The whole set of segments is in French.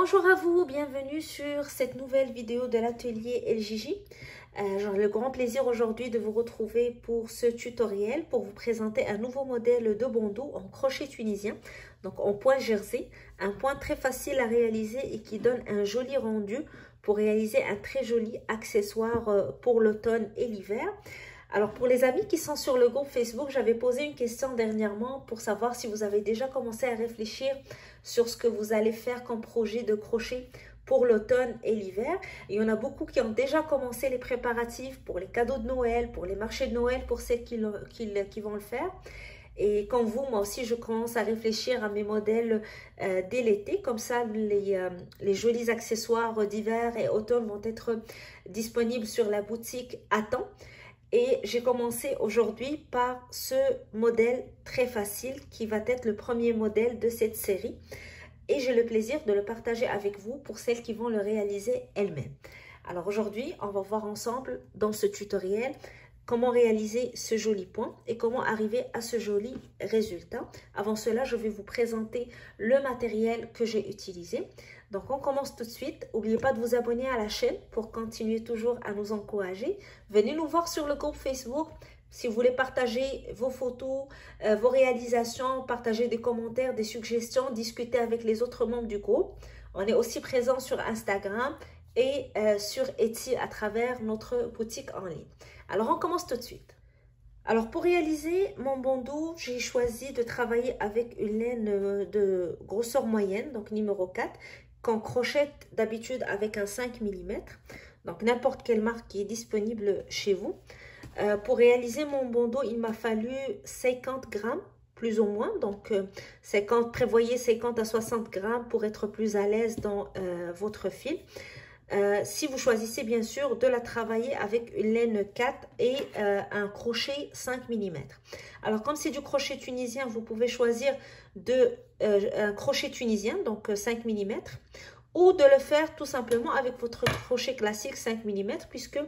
Bonjour à vous, bienvenue sur cette nouvelle vidéo de l'atelier LJJ. J'ai le grand plaisir aujourd'hui de vous retrouver pour ce tutoriel pour vous présenter un nouveau modèle de bandeau en crochet tunisien, donc en point jersey, un point très facile à réaliser et qui donne un joli rendu pour réaliser un très joli accessoire pour l'automne et l'hiver. Alors pour les amis qui sont sur le groupe Facebook, j'avais posé une question dernièrement pour savoir si vous avez déjà commencé à réfléchir sur ce que vous allez faire comme projet de crochet pour l'automne et l'hiver. Il y en a beaucoup qui ont déjà commencé les préparatifs pour les cadeaux de Noël, pour les marchés de Noël, pour celles qui vont le faire. Et comme vous, moi aussi, je commence à réfléchir à mes modèles dès l'été. Comme ça, les jolis accessoires d'hiver et automne vont être disponibles sur la boutique à temps. Et j'ai commencé aujourd'hui par ce modèle très facile qui va être le premier modèle de cette série. Et j'ai le plaisir de le partager avec vous pour celles qui vont le réaliser elles-mêmes. Alors aujourd'hui, on va voir ensemble dans ce tutoriel comment réaliser ce joli point et comment arriver à ce joli résultat. Avant cela, je vais vous présenter le matériel que j'ai utilisé. Donc, on commence tout de suite. N'oubliez pas de vous abonner à la chaîne pour continuer toujours à nous encourager. Venez nous voir sur le groupe Facebook. Si vous voulez partager vos photos, vos réalisations, partager des commentaires, des suggestions, discuter avec les autres membres du groupe. On est aussi présent sur Instagram et sur Etsy à travers notre boutique en ligne. Alors, on commence tout de suite. Alors, pour réaliser mon bandeau, j'ai choisi de travailler avec une laine de grosseur moyenne, donc numéro 4, qu'on crochette d'habitude avec un 5 mm. Donc, n'importe quelle marque qui est disponible chez vous. Pour réaliser mon bandeau, il m'a fallu 50 grammes, plus ou moins. Donc, prévoyez 50 à 60 grammes pour être plus à l'aise dans votre fil. Si vous choisissez bien sûr de la travailler avec une laine 4 et un crochet 5 mm. Alors comme c'est du crochet tunisien, vous pouvez choisir un crochet tunisien, donc 5 mm, ou de le faire tout simplement avec votre crochet classique 5 mm, puisque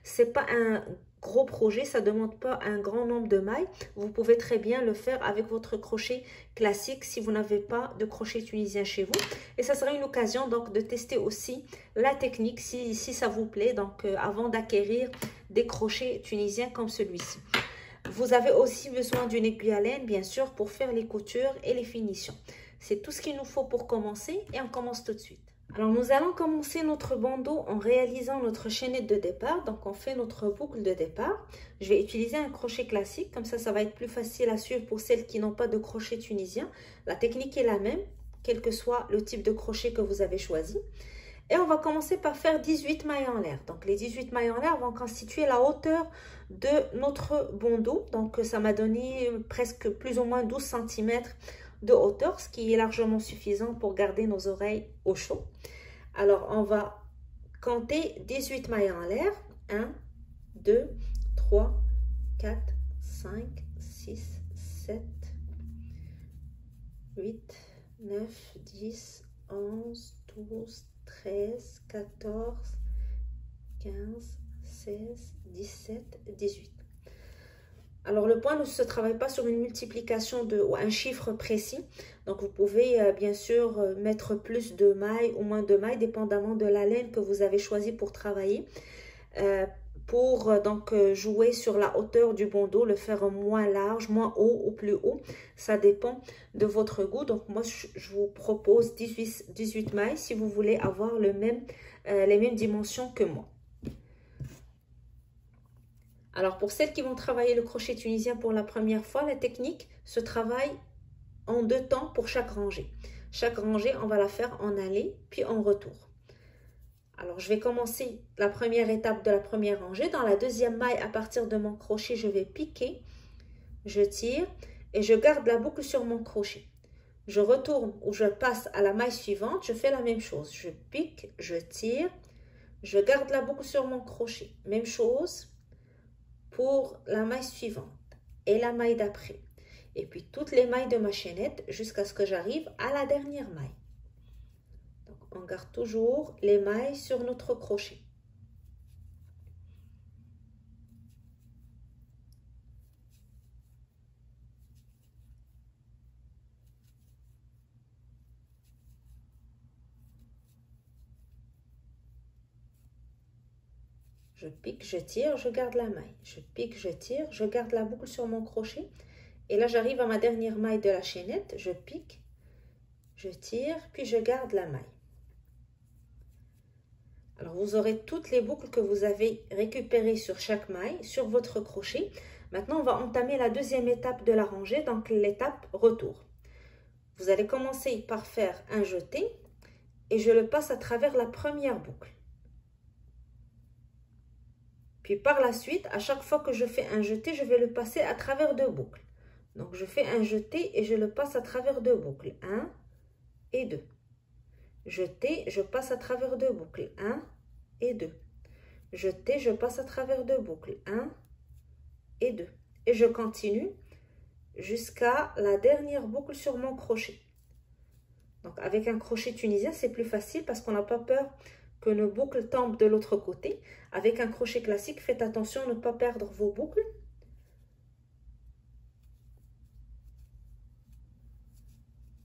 c'est pas un gros projet, ça ne demande pas un grand nombre de mailles. Vous pouvez très bien le faire avec votre crochet classique si vous n'avez pas de crochet tunisien chez vous. Et ça sera une occasion donc de tester aussi la technique si ça vous plaît, donc avant d'acquérir des crochets tunisiens comme celui-ci. Vous avez aussi besoin d'une aiguille à laine, bien sûr, pour faire les coutures et les finitions. C'est tout ce qu'il nous faut pour commencer et on commence tout de suite. Alors, nous allons commencer notre bandeau en réalisant notre chaînette de départ. Donc, on fait notre boucle de départ. Je vais utiliser un crochet classique. Comme ça va être plus facile à suivre pour celles qui n'ont pas de crochet tunisien. La technique est la même, quel que soit le type de crochet que vous avez choisi. Et on va commencer par faire 18 mailles en l'air. Donc, les 18 mailles en l'air vont constituer la hauteur de notre bandeau. Donc, ça m'a donné presque plus ou moins 12 cm de hauteur, ce qui est largement suffisant pour garder nos oreilles au chaud. Alors, on va compter 18 mailles en l'air. 1, 2, 3, 4, 5, 6, 7, 8, 9, 10, 11, 12, 13, 14, 15, 16, 17, 18. Alors, le point ne se travaille pas sur une multiplication ou un chiffre précis. Donc, vous pouvez bien sûr mettre plus de mailles ou moins de mailles, dépendamment de la laine que vous avez choisi pour travailler. Pour jouer sur la hauteur du bandeau, le faire moins large, moins haut ou plus haut. Ça dépend de votre goût. Donc, moi, je vous propose 18 mailles si vous voulez avoir les mêmes dimensions que moi. Alors, pour celles qui vont travailler le crochet tunisien pour la première fois, la technique se travaille en 2 temps pour chaque rangée. Chaque rangée, on va la faire en aller puis en retour. Alors, je vais commencer la première étape de la première rangée. Dans la deuxième maille, à partir de mon crochet, je vais piquer, je tire et je garde la boucle sur mon crochet. Je retourne ou je passe à la maille suivante, je fais la même chose. Je pique, je tire, je garde la boucle sur mon crochet. Même chose pour la maille suivante et la maille d'après. Et puis toutes les mailles de ma chaînette jusqu'à ce que j'arrive à la dernière maille. Donc, on garde toujours les mailles sur notre crochet. je pique, je tire, je garde la maille. Je pique, je tire, je garde la boucle sur mon crochet. Et là, j'arrive à ma dernière maille de la chaînette. Je pique, je tire, puis je garde la maille. Alors, vous aurez toutes les boucles que vous avez récupérées sur chaque maille, sur votre crochet. Maintenant, on va entamer la deuxième étape de la rangée, donc l'étape retour. Vous allez commencer par faire un jeté et je le passe à travers la première boucle. Puis par la suite, à chaque fois que je fais un jeté, je vais le passer à travers deux boucles. Donc je fais un jeté et je le passe à travers deux boucles. 1 et 2. Jeté, je passe à travers deux boucles. 1 et 2. Jeté, je passe à travers deux boucles. 1 et 2. Et je continue jusqu'à la dernière boucle sur mon crochet. Donc avec un crochet tunisien, c'est plus facile parce qu'on n'a pas peur que nos boucles tombent de l'autre côté. Avec un crochet classique, faites attention à ne pas perdre vos boucles.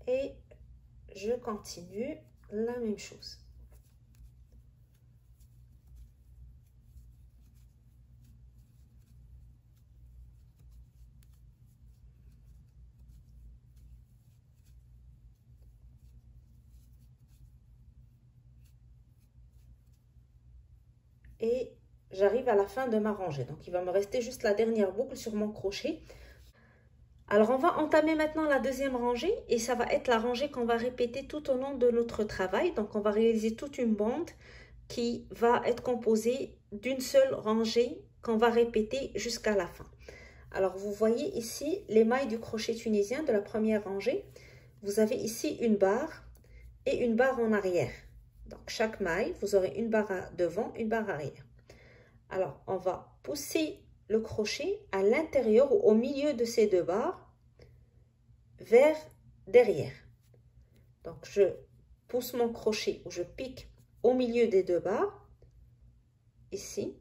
Et je continue la même chose. Et j'arrive à la fin de ma rangée. Donc, il va me rester juste la dernière boucle sur mon crochet. Alors, on va entamer maintenant la deuxième rangée et ça va être la rangée qu'on va répéter tout au long de notre travail. Donc, on va réaliser toute une bande qui va être composée d'une seule rangée qu'on va répéter jusqu'à la fin. Alors, vous voyez ici les mailles du crochet tunisien de la première rangée. Vous avez ici une barre et une barre en arrière. Donc, chaque maille, vous aurez une barre devant, une barre arrière. Alors, on va pousser le crochet à l'intérieur ou au milieu de ces deux barres vers derrière. Donc, je pousse mon crochet ou je pique au milieu des deux barres, ici.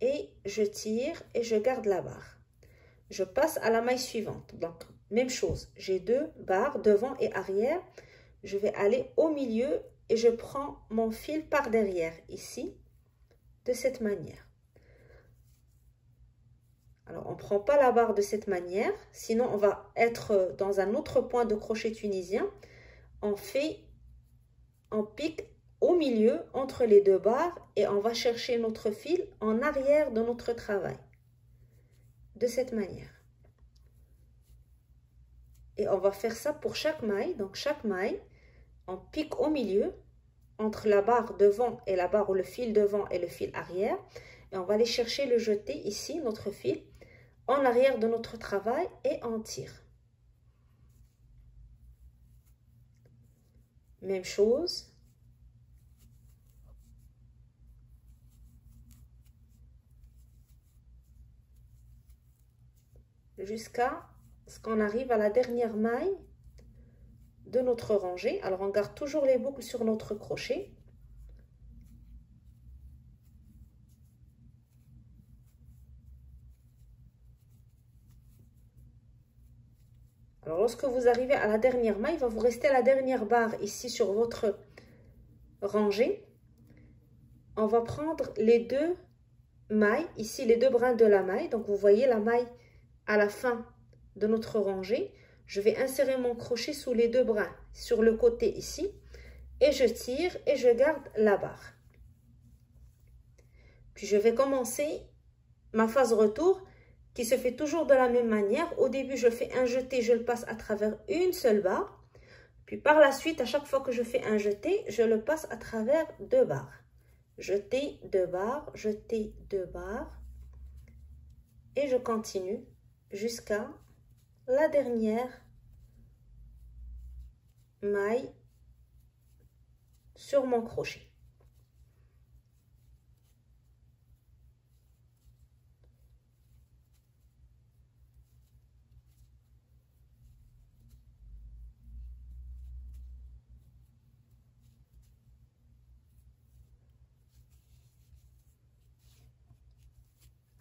Et je tire et je garde la barre. Je passe à la maille suivante. Donc, même chose. J'ai deux barres devant et arrière. Je vais aller au milieu et je prends mon fil par derrière, ici, de cette manière. Alors, on ne prend pas la barre de cette manière, sinon on va être dans un autre point de crochet tunisien. On pique au milieu entre les deux barres et on va chercher notre fil en arrière de notre travail. De cette manière. Et on va faire ça pour chaque maille. Donc, chaque maille, on pique au milieu entre la barre devant et la barre ou le fil devant et le fil arrière. Et on va aller chercher le jeté ici, notre fil, en arrière de notre travail et on tire. Même chose. Jusqu'à ce qu'on arrive à la dernière maille de notre rangée. Alors, on garde toujours les boucles sur notre crochet. Alors, lorsque vous arrivez à la dernière maille, il va vous rester la dernière barre ici sur votre rangée. On va prendre les deux mailles, ici les deux brins de la maille. Donc, vous voyez la maille à la fin de notre rangée. Je vais insérer mon crochet sous les deux brins sur le côté ici et je tire et je garde la barre. Puis je vais commencer ma phase retour qui se fait toujours de la même manière. Au début, je fais un jeté, je le passe à travers une seule barre. Puis par la suite, à chaque fois que je fais un jeté, je le passe à travers deux barres. Jeté, deux barres, jeté, deux barres. Et je continue jusqu'à la dernière maille sur mon crochet.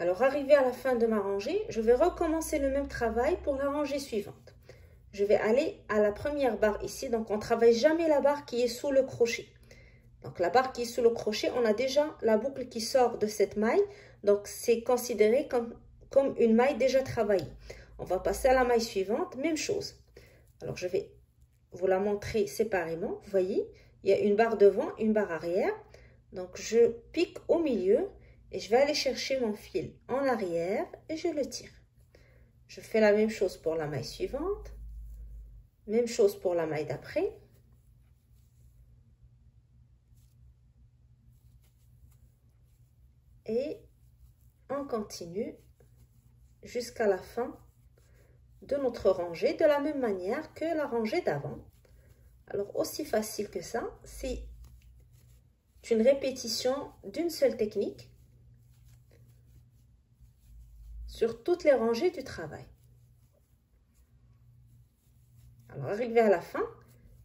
Alors, arrivé à la fin de ma rangée, je vais recommencer le même travail pour la rangée suivante. Je vais aller à la première barre ici. Donc, on ne travaille jamais la barre qui est sous le crochet. Donc la barre qui est sous le crochet, on a déjà la boucle qui sort de cette maille. Donc c'est considéré comme une maille déjà travaillée. On va passer à la maille suivante, même chose. Alors je vais vous la montrer séparément. Vous voyez, il y a une barre devant, une barre arrière. Donc je pique au milieu et je vais aller chercher mon fil en arrière et je le tire. Je fais la même chose pour la maille suivante. Même chose pour la maille d'après. Et on continue jusqu'à la fin de notre rangée de la même manière que la rangée d'avant. Alors aussi facile que ça, c'est une répétition d'une seule technique sur toutes les rangées du travail. Alors arrivé à la fin,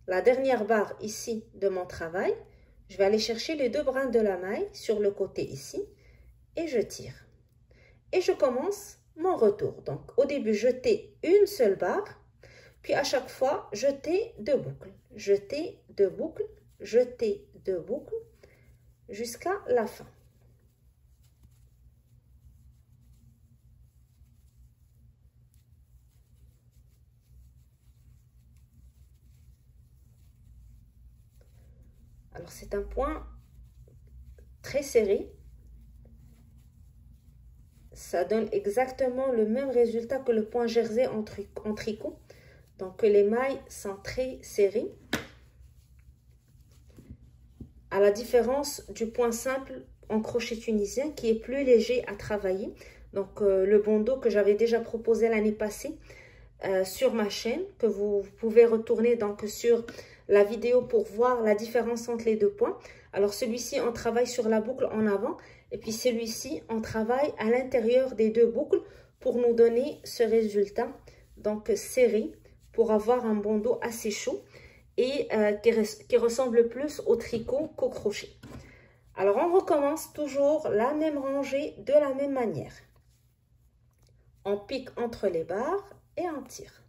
la dernière barre ici de mon travail, je vais aller chercher les deux brins de la maille sur le côté ici et je tire. Et je commence mon retour. Donc au début, jeter une seule barre, puis à chaque fois, jeter deux boucles. Jeter deux boucles, jeter deux boucles, jusqu'à la fin. Alors c'est un point très serré. Ça donne exactement le même résultat que le point jersey en tricot. Donc les mailles sont très serrées. À la différence du point simple en crochet tunisien qui est plus léger à travailler. Donc le bandeau que j'avais déjà proposé l'année passée sur ma chaîne, que vous pouvez retourner donc sur la vidéo pour voir la différence entre les deux points. Alors celui-ci on travaille sur la boucle en avant et puis celui-ci on travaille à l'intérieur des deux boucles pour nous donner ce résultat donc serré pour avoir un bandeau assez chaud et qui ressemble plus au tricot qu'au crochet. Alors on recommence toujours la même rangée de la même manière. On pique entre les barres et on tire.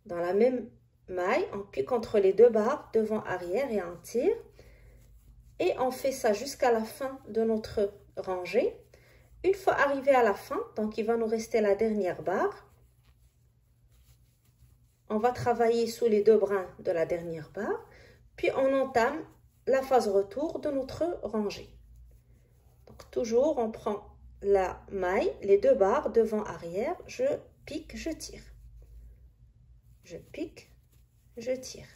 Dans la même maille, on pique entre les deux barres devant arrière et on tire. Et on fait ça jusqu'à la fin de notre rangée. Une fois arrivé à la fin, donc il va nous rester la dernière barre. On va travailler sous les deux brins de la dernière barre. Puis on entame la phase retour de notre rangée. Donc toujours on prend la maille, les deux barres devant arrière, je pique, je tire. Je pique, je tire.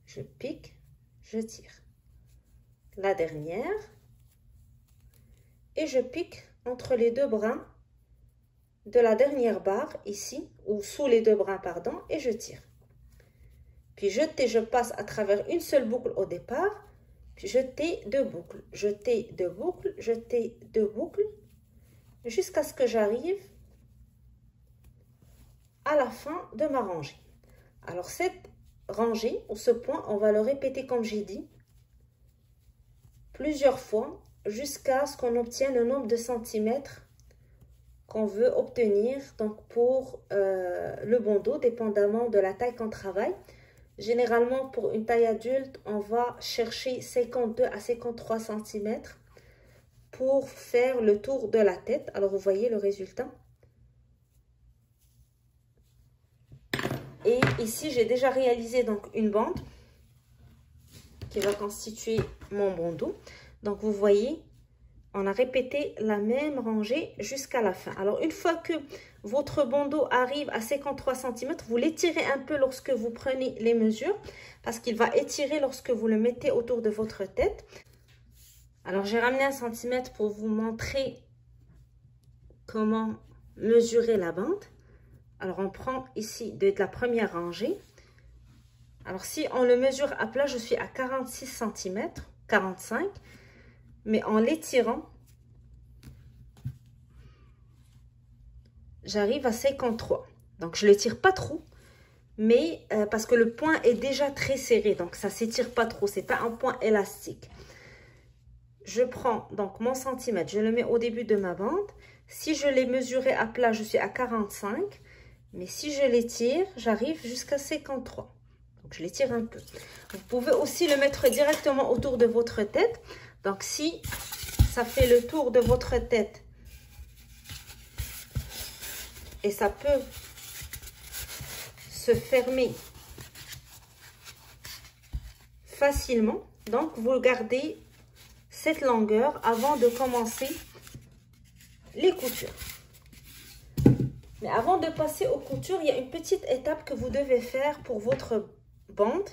Je pique, je tire. La dernière. Et je pique entre les deux brins de la dernière barre ici, ou sous les deux brins, pardon, et je tire. Puis jeter, je passe à travers une seule boucle au départ, puis jeter deux boucles, jeter deux boucles, jeter deux boucles, jusqu'à ce que j'arrive à la fin de ma rangée. Alors cette rangée, ou ce point, on va le répéter comme j'ai dit, plusieurs fois, jusqu'à ce qu'on obtienne le nombre de centimètres qu'on veut obtenir donc pour le bandeau, dépendamment de la taille qu'on travaille. Généralement, pour une taille adulte, on va chercher 52 à 53 cm pour faire le tour de la tête. Alors, vous voyez le résultat. Et ici, j'ai déjà réalisé donc une bande qui va constituer mon bandeau. Donc, vous voyez, on a répété la même rangée jusqu'à la fin. Alors, une fois que votre bandeau arrive à 53 cm, vous l'étirez un peu lorsque vous prenez les mesures parce qu'il va étirer lorsque vous le mettez autour de votre tête. Alors, j'ai ramené un centimètre pour vous montrer comment mesurer la bande. Alors, on prend ici de la première rangée. Alors, si on le mesure à plat, je suis à 46 cm, 45 cm. Mais en l'étirant, j'arrive à 53. Donc, je ne l'étire pas trop, mais parce que le point est déjà très serré. Donc, ça ne s'étire pas trop. Ce n'est pas un point élastique. Je prends donc mon centimètre, je le mets au début de ma bande. Si je l'ai mesuré à plat, je suis à 45. Mais si je l'étire, j'arrive jusqu'à 53. Donc, je l'étire un peu. Vous pouvez aussi le mettre directement autour de votre tête. Donc, si ça fait le tour de votre tête et ça peut se fermer facilement, donc vous gardez cette longueur avant de commencer les coutures. Mais avant de passer aux coutures, il y a une petite étape que vous devez faire pour votre bande.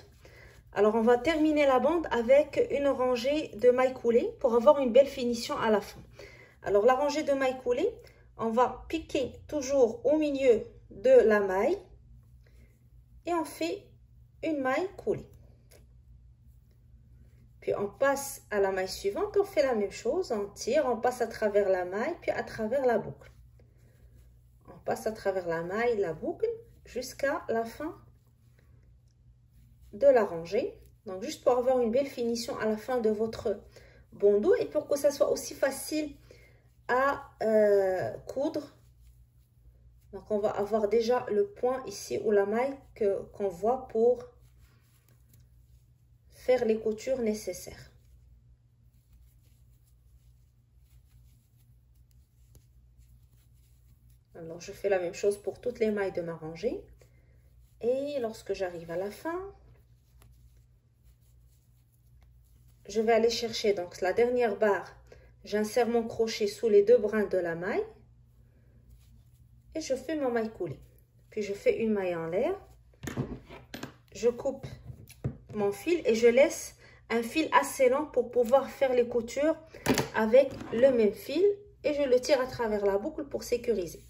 Alors, on va terminer la bande avec une rangée de mailles coulées pour avoir une belle finition à la fin. Alors, la rangée de mailles coulées, on va piquer toujours au milieu de la maille et on fait une maille coulée. Puis, on passe à la maille suivante, on fait la même chose, on tire, on passe à travers la maille, puis à travers la boucle. On passe à travers la maille, la boucle, jusqu'à la fin de la rangée. Donc, juste pour avoir une belle finition à la fin de votre bandeau et pour que ça soit aussi facile à coudre. Donc, on va avoir déjà le point ici ou la maille qu'on voit pour faire les coutures nécessaires. Alors, je fais la même chose pour toutes les mailles de ma rangée. Et lorsque j'arrive à la fin, je vais aller chercher donc la dernière barre. J'insère mon crochet sous les deux brins de la maille. Et je fais ma maille coulée. Puis, je fais une maille en l'air. Je coupe mon fil et je laisse un fil assez long pour pouvoir faire les coutures avec le même fil. Et je le tire à travers la boucle pour sécuriser.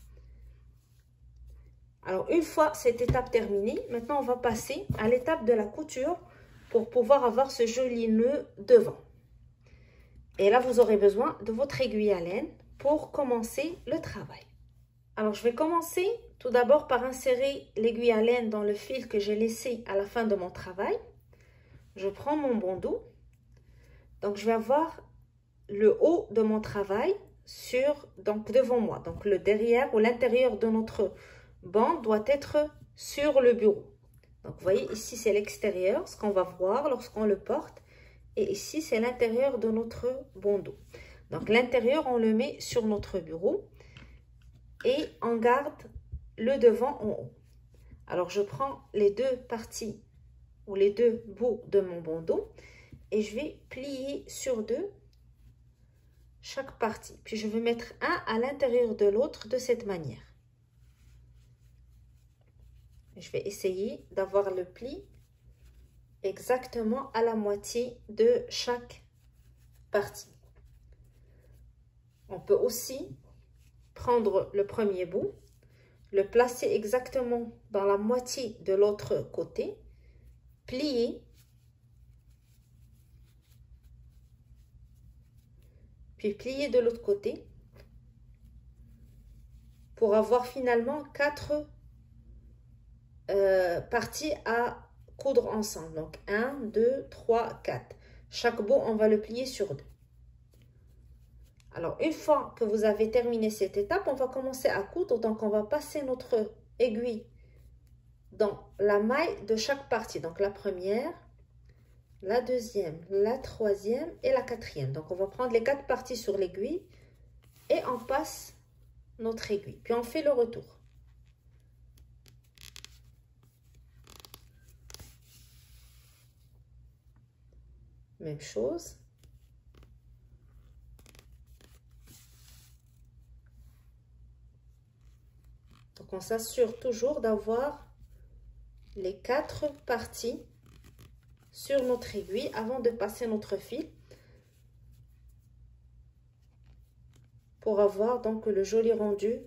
Alors, une fois cette étape terminée, maintenant on va passer à l'étape de la couture pour pouvoir avoir ce joli nœud devant. Et là, vous aurez besoin de votre aiguille à laine pour commencer le travail. Alors, je vais commencer tout d'abord par insérer l'aiguille à laine dans le fil que j'ai laissé à la fin de mon travail. Je prends mon bandeau. Donc, je vais avoir le haut de mon travail donc devant moi. Donc, le derrière ou l'intérieur de notre bande doit être sur le bureau. Donc, vous voyez, ici, c'est l'extérieur, ce qu'on va voir lorsqu'on le porte. Et ici, c'est l'intérieur de notre bandeau. Donc, l'intérieur, on le met sur notre bureau. Et on garde le devant en haut. Alors, je prends les deux parties ou les deux bouts de mon bandeau. Et je vais plier sur deux chaque partie. Puis, je vais mettre un à l'intérieur de l'autre de cette manière. Je vais essayer d'avoir le pli exactement à la moitié de chaque partie. On peut aussi prendre le premier bout, le placer exactement dans la moitié de l'autre côté, plier, puis plier de l'autre côté pour avoir finalement 4 parties à coudre ensemble. Donc 1, 2, 3, 4. Chaque bout, on va le plier sur 2. Alors, une fois que vous avez terminé cette étape, on va commencer à coudre. Donc, on va passer notre aiguille dans la maille de chaque partie. Donc, la première, la deuxième, la troisième et la quatrième. Donc, on va prendre les 4 parties sur l'aiguille et on passe notre aiguille. Puis, on fait le retour. Même chose. Donc, on s'assure toujours d'avoir les 4 parties sur notre aiguille avant de passer notre fil pour avoir donc le joli rendu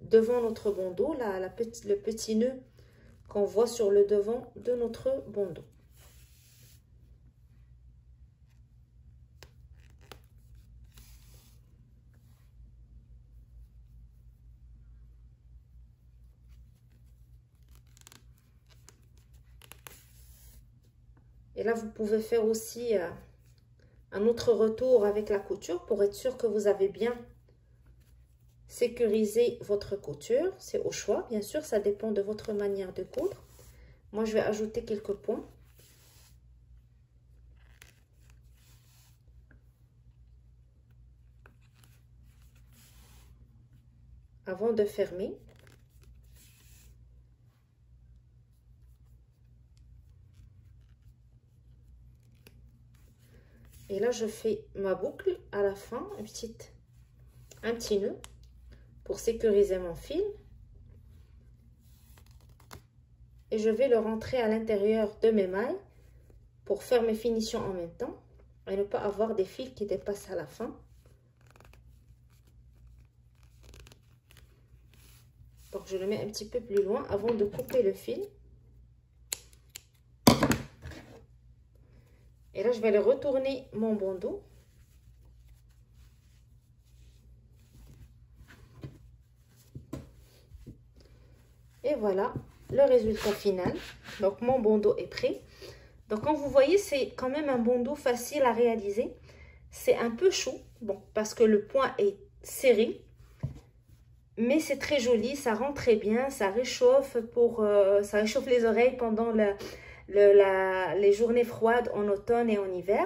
devant notre bandeau, le petit nœud qu'on voit sur le devant de notre bandeau. Et là, vous pouvez faire aussi un autre retour avec la couture pour être sûr que vous avez bien sécurisé votre couture. C'est au choix, bien sûr, ça dépend de votre manière de coudre. Moi, je vais ajouter quelques points. Avant de fermer. Et là, je fais ma boucle à la fin, un petit nœud pour sécuriser mon fil. Et je vais le rentrer à l'intérieur de mes mailles pour faire mes finitions en même temps et ne pas avoir des fils qui dépassent à la fin. Donc, je le mets un petit peu plus loin avant de couper le fil. Et là, je vais le retourner mon bandeau. Et voilà le résultat final. Donc, mon bandeau est prêt. Donc, comme vous voyez, c'est quand même un bandeau facile à réaliser. C'est un peu chaud, bon, parce que le point est serré. Mais c'est très joli, ça rend très bien, ça réchauffe, ça réchauffe les oreilles pendant les journées froides en automne et en hiver.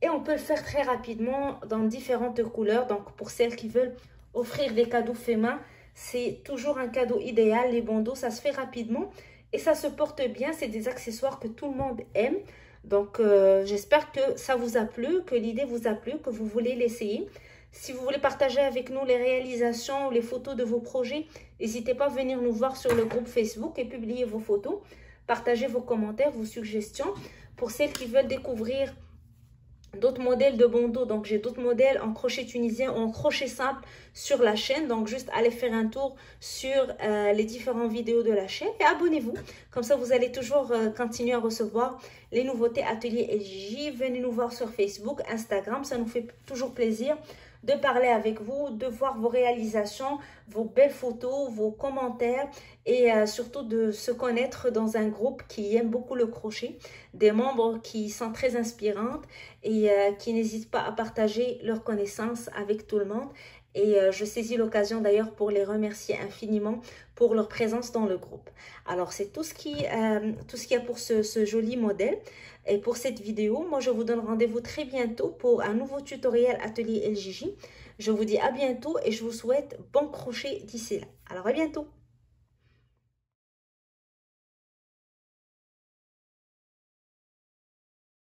Et on peut le faire très rapidement dans différentes couleurs. Donc, pour celles qui veulent offrir des cadeaux faits main, c'est toujours un cadeau idéal. Les bandeaux, ça se fait rapidement et ça se porte bien. C'est des accessoires que tout le monde aime. Donc, j'espère que ça vous a plu, que l'idée vous a plu, que vous voulez l'essayer. Si vous voulez partager avec nous les réalisations ou les photos de vos projets, n'hésitez pas à venir nous voir sur le groupe Facebook et publier vos photos. Partagez vos commentaires, vos suggestions. Pour celles qui veulent découvrir d'autres modèles de bandeaux, donc j'ai d'autres modèles en crochet tunisien ou en crochet simple sur la chaîne. Donc juste allez faire un tour sur les différentes vidéos de la chaîne et abonnez-vous. Comme ça, vous allez toujours continuer à recevoir les nouveautés Atelier LJJ. Venez nous voir sur Facebook, Instagram, ça nous fait toujours plaisir de parler avec vous, de voir vos réalisations, vos belles photos, vos commentaires et surtout de se connaître dans un groupe qui aime beaucoup le crochet, des membres qui sont très inspirantes et qui n'hésitent pas à partager leurs connaissances avec tout le monde. Et je saisis l'occasion d'ailleurs pour les remercier infiniment pour leur présence dans le groupe. Alors, c'est tout ce qu'il y a pour ce joli modèle. Et pour cette vidéo, moi, je vous donne rendez-vous très bientôt pour un nouveau tutoriel Atelier LJJ. Je vous dis à bientôt et je vous souhaite bon crochet d'ici là. Alors, à bientôt!